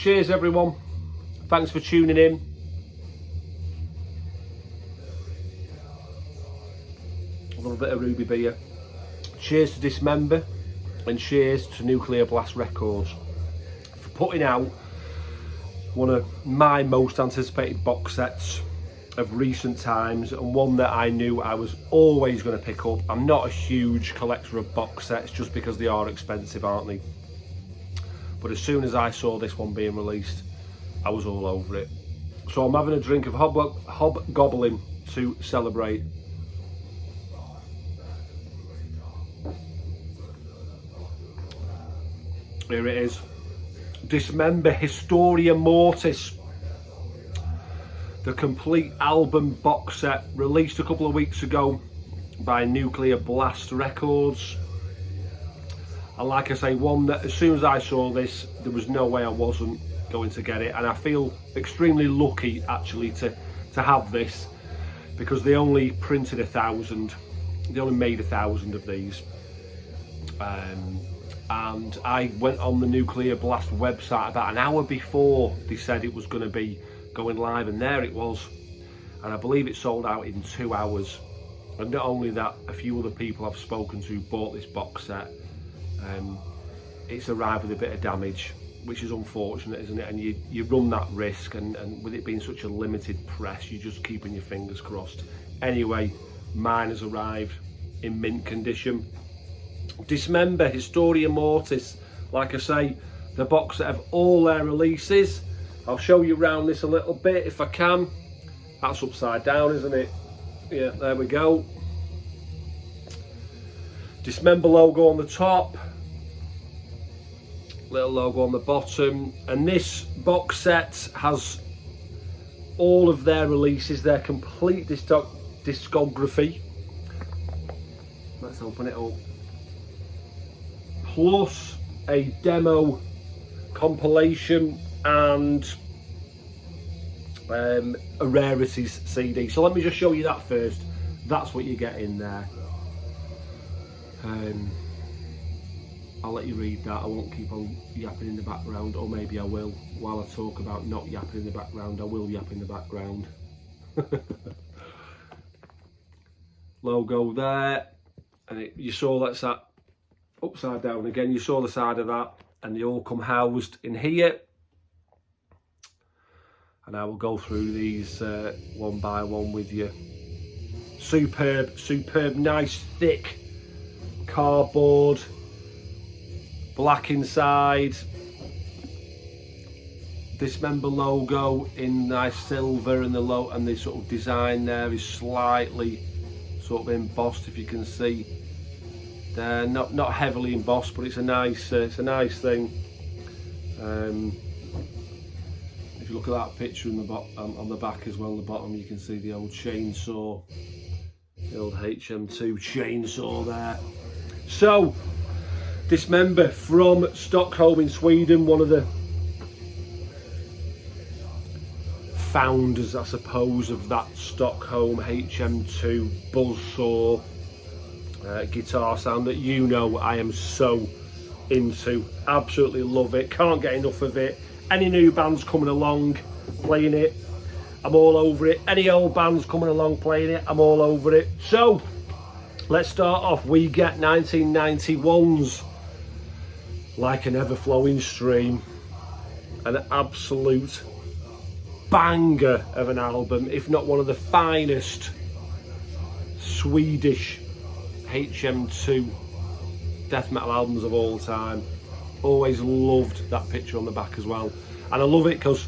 cheers everyone. Thanks for tuning in. A little bit of Ruby beer. Cheers to Dismember and cheers to Nuclear Blast Records for putting out one of my most anticipated box sets of recent times, and one that I knew I was always going to pick up. I'm not a huge collector of box sets just because they are expensive, aren't they? But as soon as I saw this one being released, I was all over it. So I'm having a drink of Hobgoblin to celebrate. Here it is. Dismember HISTORIA MORTIS. The complete album box set, released a couple of weeks ago by Nuclear Blast Records. And like I say, one that as soon as I saw this, there was no way I wasn't going to get it. And I feel extremely lucky actually to have this, because they only printed 1,000. They only made 1,000 of these. And I went on the Nuclear Blast website about an hour before they said it was going to be going live, and there it was. And I believe it sold out in 2 hours. And not only that, a few other people I've spoken to bought this box set. It's arrived with a bit of damage, which is unfortunate, isn't it? And you run that risk, and with it being such a limited press, you're just keeping your fingers crossed. Anyway, mine has arrived in mint condition. Dismember HISTORIA MORTIS, like I say, the box set of all their releases. I'll show you around this a little bit if I can. That's upside down, isn't it? Yeah, there we go. Dismember logo on the top, little logo on the bottom, and this box set has all of their releases, their complete discography. Let's open it up. Plus a demo compilation and a rarities CD. So let me just show you that first. That's what you get in there. I'll let you read that. I won't keep on yapping in the background, or maybe I will. While I talk about not yapping in the background, I will yap in the background. Logo there, and you saw that's that upside down again. You saw the side of that, and they all come housed in here. And I will go through these one by one with you. Superb, nice, thick cardboard, black inside. Dismember logo in nice silver, and the sort of design there is slightly sort of embossed, if you can see. They're not heavily embossed, but it's a nice thing. If you look at that picture in on the back as well, the bottom, you can see the old chainsaw, the old HM2 chainsaw there. So, Dismember from Stockholm in Sweden, one of the founders, I suppose, of that Stockholm HM2 buzzsaw guitar sound that you know I am so into. Absolutely love it, can't get enough of it. Any new bands coming along playing it, I'm all over it. Any old bands coming along playing it, I'm all over it. So let's start off. We get 1991's Like an Ever-Flowing Stream, an absolute banger of an album, if not one of the finest Swedish HM2 death metal albums of all time. Always loved that picture on the back as well, and I love it because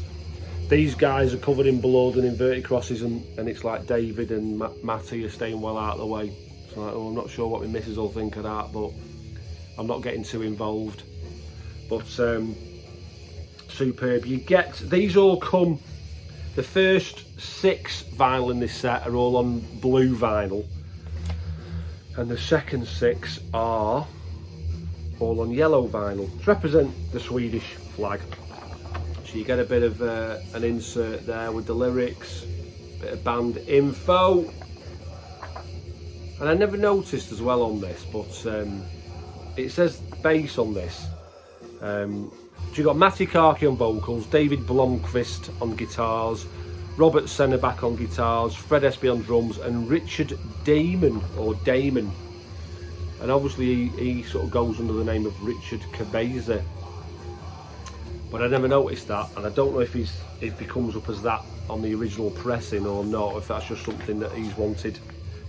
these guys are covered in blood and inverted crosses, and it's like David and Matty are staying well out of the way. So like, I'm not sure what my missus will think of that, but I'm not getting too involved. But superb. You get these all come. The first 6 vinyl in this set are all on blue vinyl, and the second 6 are all on yellow vinyl to represent the Swedish flag. So you get a bit of an insert there with the lyrics, bit of band info, and I never noticed as well on this, but it says bass on this, So you've got Matti Karki on vocals, David Blomqvist on guitars, Robert Sennerbach on guitars, Fred Espy on drums, and Richard Damon, and obviously he sort of goes under the name of Richard Cabeza, but I never noticed that, and I don't know if he comes up as that on the original pressing or not, if that's just something that he's wanted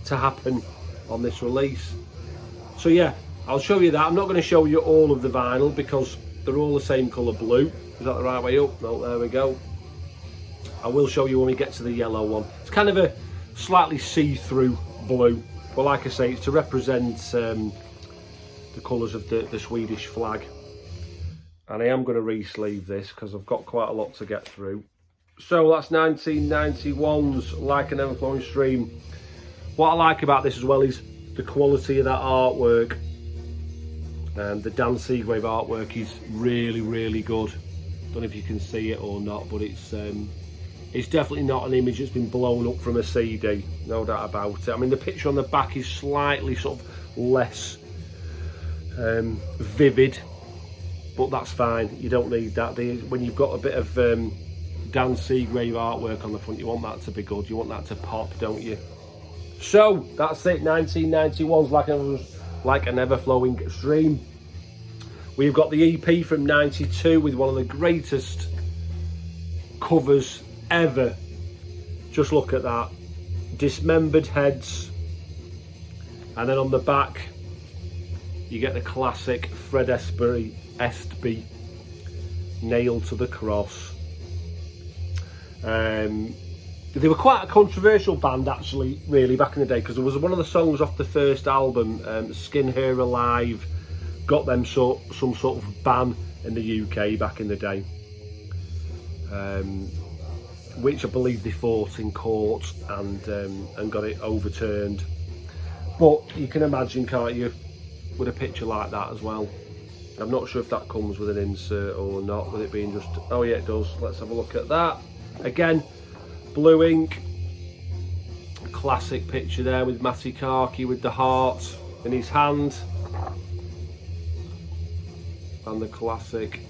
to happen on this release. So yeah, I'll show you that. I'm not going to show you all of the vinyl because they're all the same colour blue. Is that the right way up? No, there we go. I will show you when we get to the yellow one. It's kind of a slightly see-through blue, but like I say, it's to represent the colours of the Swedish flag. And I am going to re-sleeve this because I've got quite a lot to get through. So that's 1991's Like an Ever-Flowing Stream. What I like about this as well is the quality of that artwork. The Dan Seagrave artwork is really, really good. Don't know if you can see it or not, but it's definitely not an image that's been blown up from a CD, no doubt about it. I mean, the picture on the back is slightly sort of less vivid, but that's fine. You don't need that. When you've got a bit of Dan Seagrave artwork on the front, you want that to be good. You want that to pop, don't you? So that's it. 1991's Like an Ever-Flowing Stream. We've got the EP from 92 with one of the greatest covers ever. Just look at that. Dismembered heads. And then on the back, you get the classic Fred Espy nailed to the cross. They were quite a controversial band actually, really, back in the day, because there was one of the songs off the first album, Skin Her Alive, got them some sort of ban in the UK back in the day, which I believe they fought in court and got it overturned. But you can imagine, can't you, with a picture like that as well. I'm not sure if that comes with an insert or not, with it being just, oh yeah, it does. Let's have a look at that. Again, blue ink, classic picture there with Matti Karki with the heart in his hand, and the classic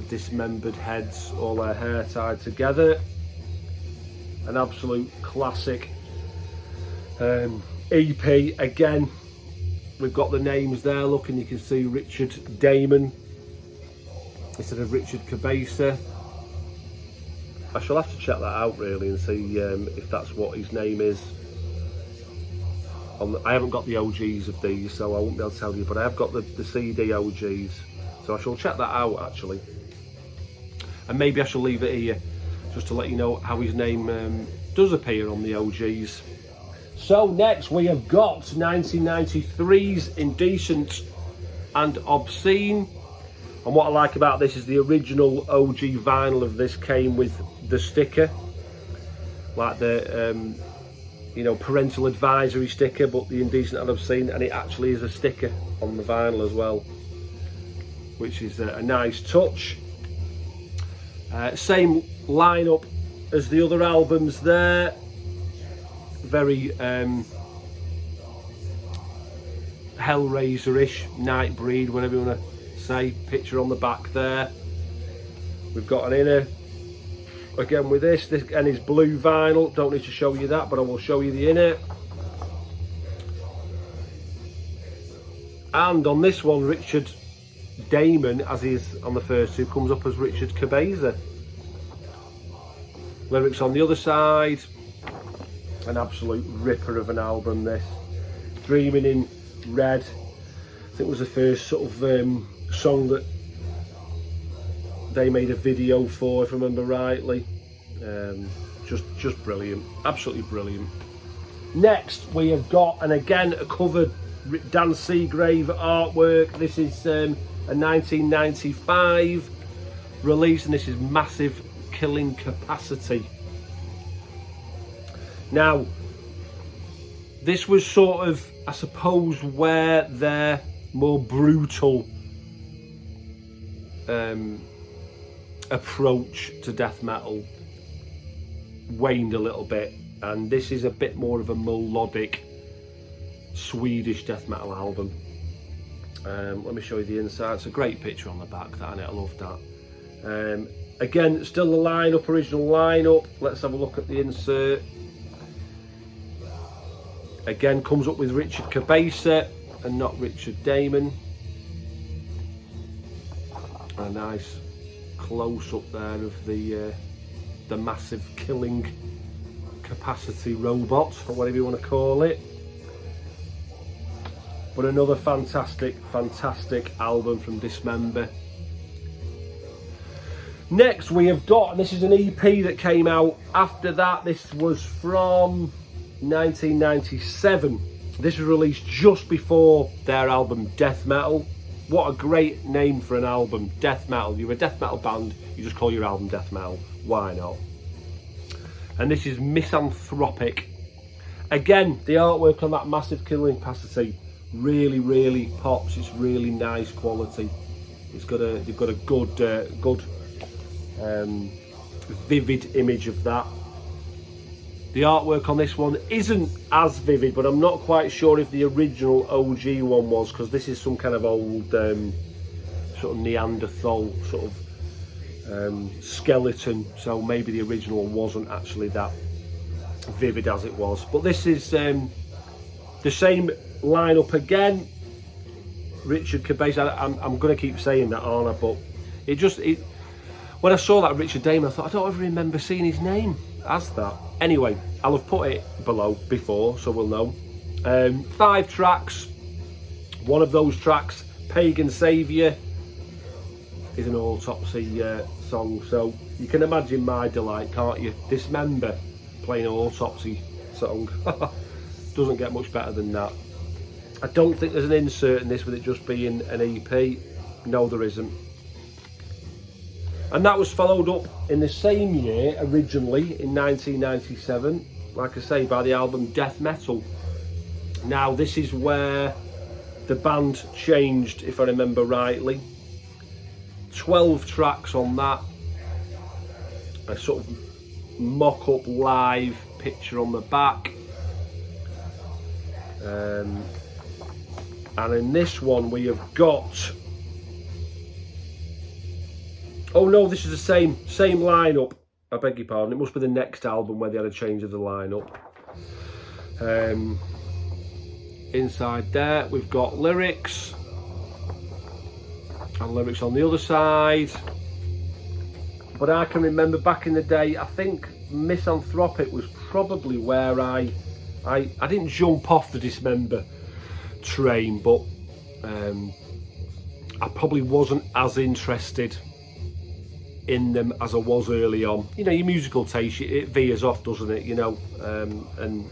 dismembered heads, all their hair tied together. An absolute classic EP. Again, we've got the names there, look, and you can see Richard Damon instead of Richard Cabeza. I shall have to check that out really and see if that's what his name is. I haven't got the OGs of these, so I won't be able to tell you, but I have got the CD OGs, so I shall check that out actually. And maybe I shall leave it here just to let you know how his name does appear on the OGs. So next we have got 1993's Indecent and Obscene. And what I like about this is the original OG vinyl of this came with the sticker, like the parental advisory sticker, but the Indecent and Obscene, and it actually is a sticker on the vinyl as well, which is a nice touch. Same lineup as the other albums there, very Hellraiser-ish, Nightbreed, whatever you want to say. Picture on the back there. We've got an inner again with this and his blue vinyl. Don't need to show you that, but I will show you the inner. And on this one, Richard Damon, as is on the first two, comes up as Richard Cabeza. Lyrics on the other side. An absolute ripper of an album, this. Dreaming in Red, I think was the first sort of song that they made a video for, if I remember rightly. Just brilliant, absolutely brilliant. Next we have got, and again a cover, Dan Seagrave artwork. This is a 1995 release, and this is Massive Killing Capacity. Now, this was sort of, I suppose, where their more brutal approach to death metal waned a little bit, and this is a bit more of a melodic Swedish death metal album. Let me show you the inside. It's a great picture on the back, that, and I love that. Again, still the lineup, original lineup. Let's have a look at the insert. Again, comes up with Richard Cabeza and not Richard Damon. A nice close up there of the massive killing capacity robot, or whatever you want to call it. But another fantastic album from Dismember. Next we have got, and this is an EP that came out after that. This was from 1997. This was released just before their album Death Metal. What a great name for an album, Death Metal. You're a death metal band, you just call your album Death Metal. Why not? And this is Misanthropic. Again, the artwork on that massive killing capacity really pops. It's really nice quality. They've got a good vivid image of that. The artwork on this one isn't as vivid, but I'm not quite sure if the original OG one was, because this is some kind of old sort of Neanderthal sort of skeleton, so maybe the original one wasn't actually that vivid as it was. But this is the same lineup again. Richard Cabeza. I'm going to keep saying that, aren't I? But it when I saw that Richard Damon, I thought, I don't ever remember seeing his name as that. Anyway, I'll have put it below before, so we'll know. 5 tracks. One of those tracks, Pagan Saviour, is an autopsy song, so you can imagine my delight, can't you? Dismember playing an autopsy song. Doesn't get much better than that. I don't think there's an insert in this with it just being an EP. No, there isn't. And that was followed up in the same year, originally in 1997, like I say, by the album Death Metal. Now this is where the band changed, if I remember rightly. 12 tracks on that. A sort of mock-up live picture on the back. And in this one we have got... Oh no, this is the same lineup. I beg your pardon. It must be the next album where they had a change of the lineup. Inside there we've got lyrics, and lyrics on the other side. But I can remember back in the day, I think Misanthropic was probably where I didn't jump off the Dismember train, but I probably wasn't as interested in them as I was early on. You know, your musical taste, it veers off, doesn't it, you know? And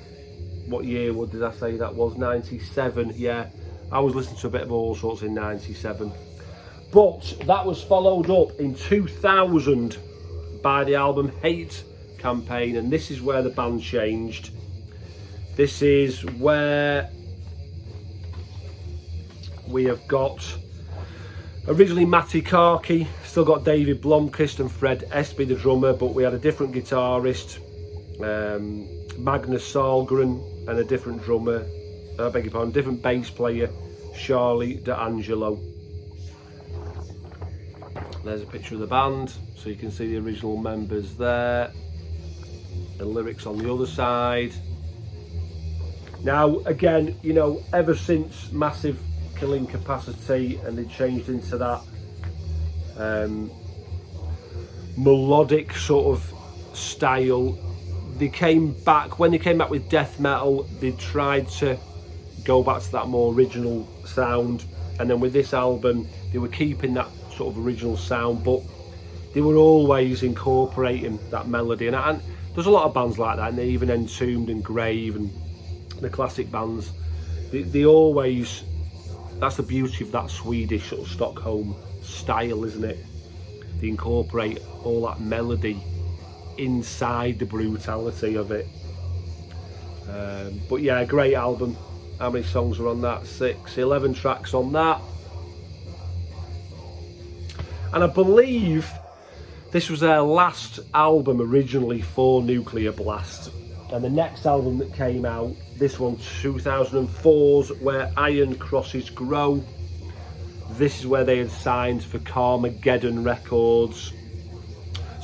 what year did I say that was? 97. Yeah, I was listening to a bit of all sorts in 97. But that was followed up in 2000 by the album Hate Campaign, and this is where the band changed. This is where we have got originally Matti Karki, still got David Blomqvist and Fred Espy the drummer, but we had a different guitarist, Magnus Sahlgren, and a different drummer, I beg your pardon, different bass player, Charlie D'Angelo. There's a picture of the band, so you can see the original members there. The lyrics on the other side. Now, again, you know, ever since Massive Killing Capacity and they changed into that melodic sort of style, they came back, when they came back with death metal, they tried to go back to that more original sound, and then with this album they were keeping that sort of original sound, but they were always incorporating that melody, and there's a lot of bands like that, and they even Entombed and Grave and the classic bands, they always, that's the beauty of that Swedish sort of Stockholm style, isn't it? They incorporate all that melody inside the brutality of it. But yeah, great album. How many songs are on that? 11 tracks on that. And I believe this was their last album originally for Nuclear Blast. And the next album that came out, this one 2004's Where Iron Crosses Grow. This is where they had signed for Carmageddon Records.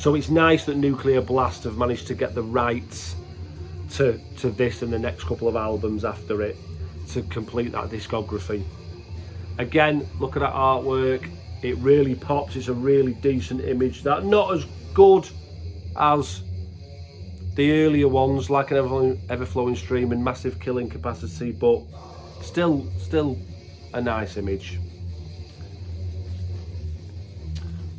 So it's nice that Nuclear Blast have managed to get the rights to this and the next couple of albums after it to complete that discography. Again, look at that artwork. It really pops. It's a really decent image. That not as good as the earlier ones, like an ever-flowing stream and massive killing capacity, but still a nice image.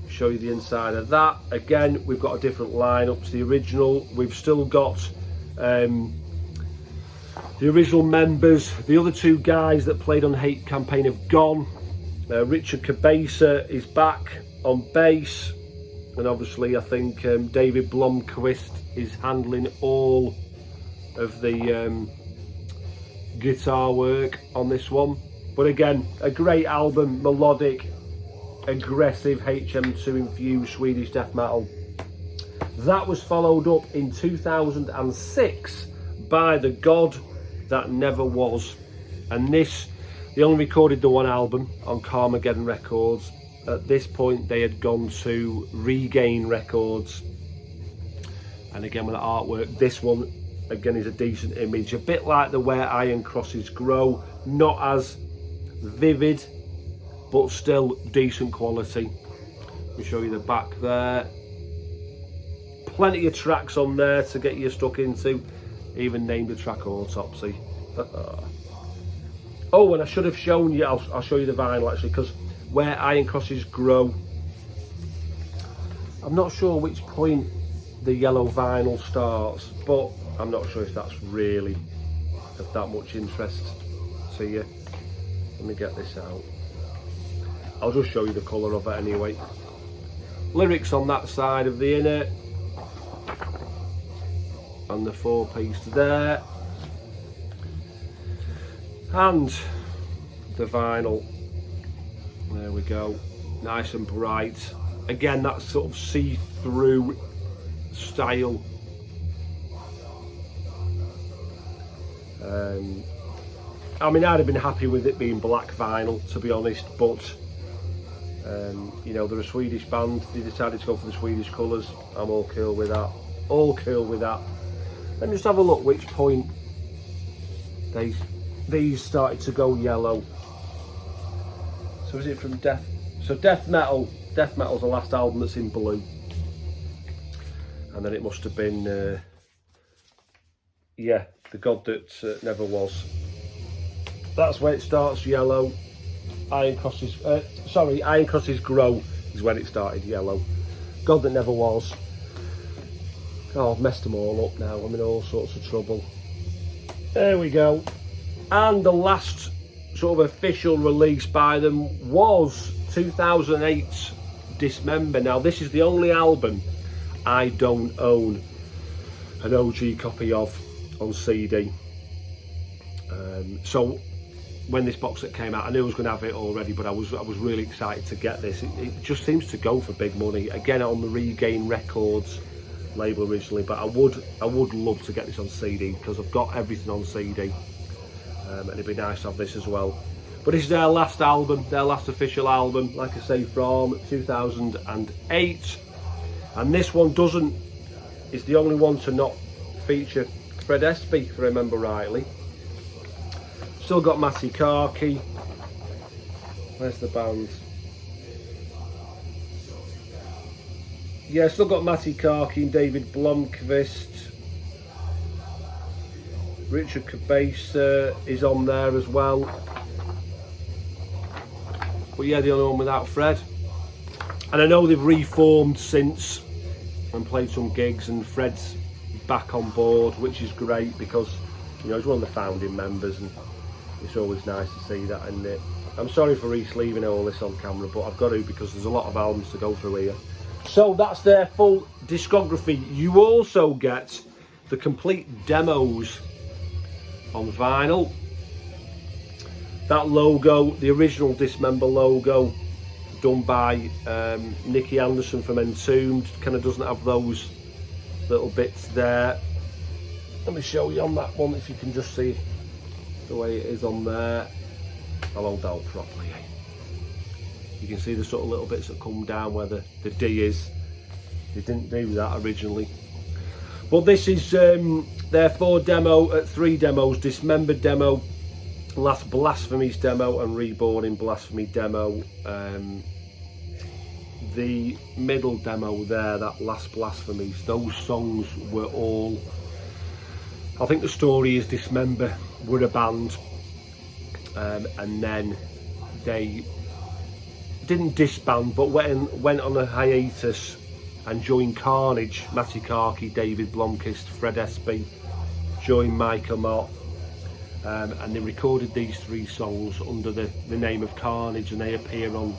Show you the inside of that. Again, we've got a different lineup to the original. We've still got the original members. The other two guys that played on the Hate Campaign have gone. Richard Cabeza is back on bass, and obviously I think David Blomqvist is handling all of the guitar work on this one. But again, a great album, melodic, aggressive HM2 infused Swedish death metal. That was followed up in 2006 by The God That Never Was, and this, they only recorded the one album on Carmageddon Records. At this point they had gone to Regain Records, and again with the artwork, this one again is a decent image, a bit like the Where Iron Crosses Grow, not as vivid but still decent quality. Let me show you the back there. Plenty of tracks on there to get you stuck into, even named the track Autopsy. Oh, and I should have shown you, I'll show you the vinyl actually, because Where Iron Crosses Grow, I'm not sure which point the yellow vinyl starts, but I'm not sure if that's really of that much interest to you. Let me get this out. I'll just show you the colour of it anyway. Lyrics on that side of the inner, and the 4-piece there, and the vinyl. There we go, nice and bright. Again, that sort of see-through style. I mean, I'd have been happy with it being black vinyl, to be honest, but you know, they're a Swedish band, they decided to go for the Swedish colours. I'm all cool with that, all cool with that. Let me just have a look which point these started to go yellow. So is it from Death? So Death Metal's the last album that's in blue, and then it must have been yeah, The God That Never Was. That's where it starts yellow. Iron Crosses Grow is when it started yellow. God That Never Was. Oh, I've messed them all up now. I'm in all sorts of trouble. There we go. And the last sort of official release by them was 2008's Dismember. Now, this is the only album I don't own an OG copy of on CD. So when this box set came out, I knew I was going to have it already, but I was really excited to get this. It just seems to go for big money. Again, on the Regain Records label originally, but I would love to get this on CD because I've got everything on CD, and it'd be nice to have this as well. But this is their last album, their last official album, like I say, from 2008, and this one is the only one to not feature Fred Espy, if I remember rightly. Still got Matty Karki. Where's the band? Yeah, still got Matty Karki and David Blomqvist. Richard Cabeza is on there as well. But yeah, the only one without Fred. And I know they've reformed since and played some gigs, and Fred's back on board, which is great because, you know, he's one of the founding members, and it's always nice to see that. And I'm sorry for re-sleeving all this on camera, but I've got to because there's a lot of albums to go through here. So that's their full discography. You also get the complete demos on vinyl. That logo, the original Dismember logo, done by Nicky Anderson from Entombed, kind of doesn't have those little bits there. Let me show you on that one if you can just see the way it is on there. I'll hold that up properly. You can see the sort of little bits that come down where the D is. They didn't do that originally. But this is their 3 demos: Dismember demo, Last Blasphemies demo, and Reborn in Blasphemy demo. The middle demo there, that Last Blasphemies, those songs were all, I think the story is Dismember were a band, and then they didn't disband but went on a hiatus and joined Carnage. Matty Carkey, David Blomkist, Fred Espy joined Michael Mott, and they recorded these 3 songs under the name of Carnage, and they appear on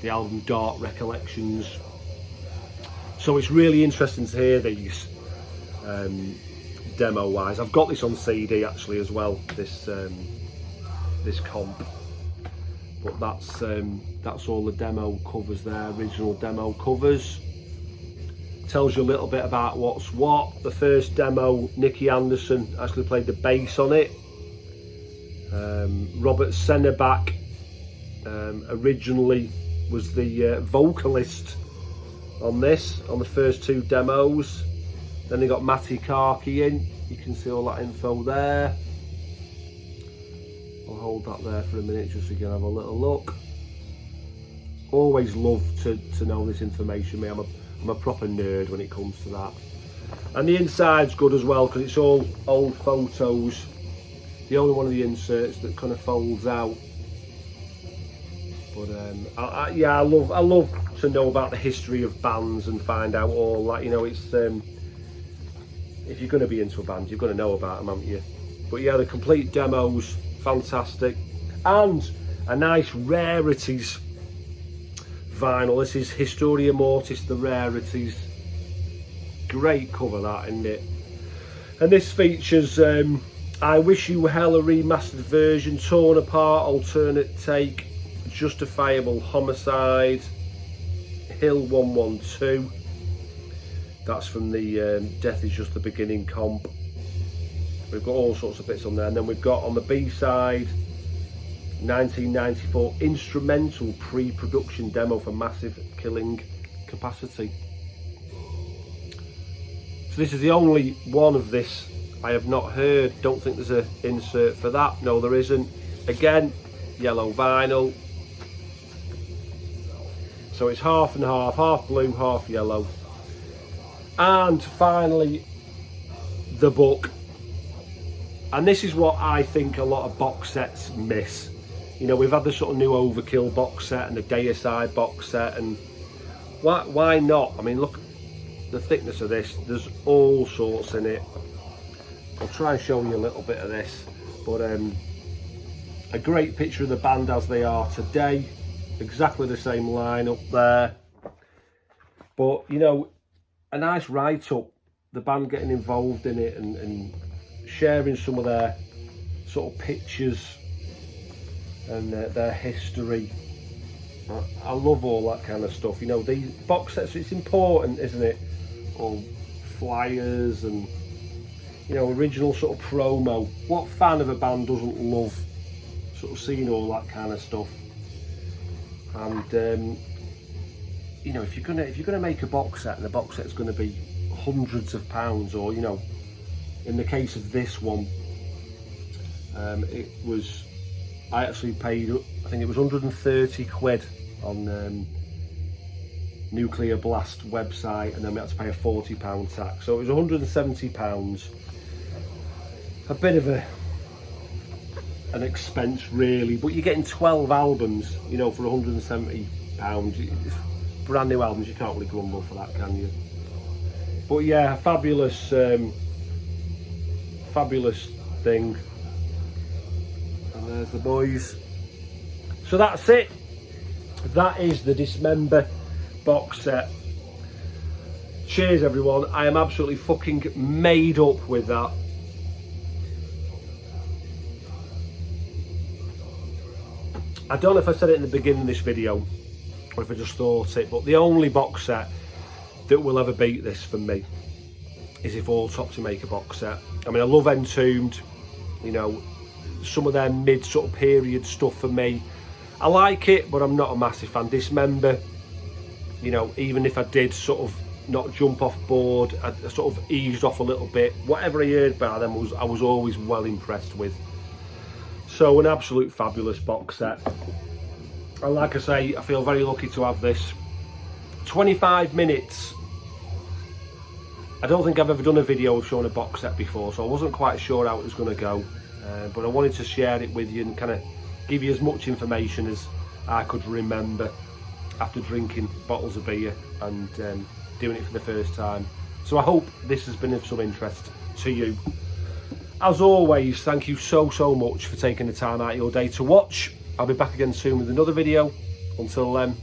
the album Dark Recollections. So it's really interesting to hear these demo wise. I've got this on CD actually as well, this comp, but that's all the demo covers there, original demo covers. Tells you a little bit about what's what. The first demo, Nicky Anderson actually played the bass on it. Robert Sennerbach originally was the vocalist on this, on the first 2 demos. Then they got Matty Carkey in. You can see all that info there. I'll hold that there for a minute just so you can have a little look. Always love to know this information. I'm a proper nerd when it comes to that. And the inside's good as well because it's all old photos. The only one of the inserts that kind of folds out. But yeah, I love to know about the history of bands and find out all that. You know, it's if you're going to be into a band, you've got to know about them, haven't you? But yeah, the complete demos, fantastic, and a nice rarities vinyl. This is Historia Mortis, the Rarities. Great cover that, isn't it? And this features I Wish You Hell, a remastered version, Torn Apart, alternate take, Justifiable Homicide, Hill 112. That's from the Death Is Just the Beginning comp. We've got all sorts of bits on there, and then we've got on the B-side 1994 instrumental pre-production demo for Massive Killing Capacity. So this is the only one of this I have not heard. Don't think there's an insert for that. No, there isn't. Again, yellow vinyl. So it's half and half blue, half yellow. And finally, the book. And this is what I think a lot of box sets miss. You know, we've had the sort of new Overkill box set and the Deicide box set, and why not? I mean, look, the thickness of this, there's all sorts in it. I'll try and show you a little bit of this, but a great picture of the band as they are today. Exactly the same lineup there. But, you know, a nice write-up, the band getting involved in it and sharing some of their sort of pictures and their history. I love all that kind of stuff. You know, these box sets, it's important, isn't it? All flyers and, you know, original sort of promo. What fan of a band doesn't love sort of seeing all that kind of stuff? And you know, if you're gonna make a box set, and the box set's going to be hundreds of pounds, or, you know, in the case of this one, I actually paid, I think it was 130 quid on Nuclear Blast website, and then we had to pay a £40 tax, so it was £170. A bit of an expense really, but you're getting 12 albums, you know, for £170. Brand new albums, you can't really grumble for that, can you? But yeah, fabulous thing. And there's the boys. So that's it. That is the Dismember box set. Cheers everyone. I am absolutely fucking made up with that. I don't know if I said it in the beginning of this video or if I just thought it, but the only box set that will ever beat this for me is if Autopsy make a box set. I mean, I love Entombed, you know, some of their mid sort of period stuff for me. I like it, but I'm not a massive fan. Dismember, you know, even if I did sort of not jump off board. I sort of eased off a little bit. Whatever I heard by them I was always well impressed with. So an absolute fabulous box set. And like I say, I feel very lucky to have this. 25 minutes. I don't think I've ever done a video of showing a box set before, so I wasn't quite sure how it was going to go. But I wanted to share it with you and kind of give you as much information as I could remember after drinking bottles of beer and doing it for the first time. So I hope this has been of some interest to you. As always, thank you so much for taking the time out of your day to watch. I'll be back again soon with another video. Until then,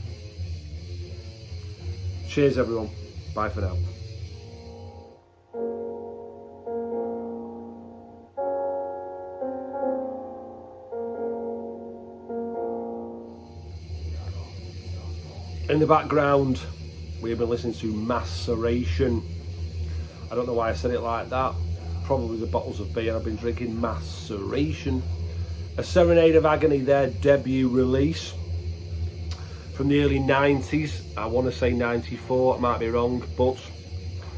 cheers everyone, bye for now. In the background, we've been listening to Maceration. I don't know why I said it like that. Probably the bottles of beer I've been drinking. Maceration. A Serenade of Agony, their debut release from the early 90s. I want to say 94, I might be wrong, but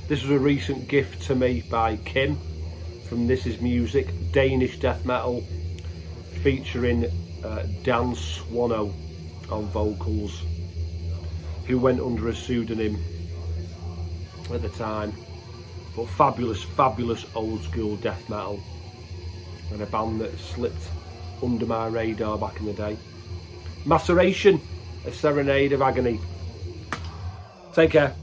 this was a recent gift to me by Kim from This Is Music, Danish death metal, featuring Dan Swano on vocals, who went under a pseudonym at the time. But fabulous old school death metal, and a band that slipped under my radar back in the day. Maceration, A Serenade of Agony. Take care.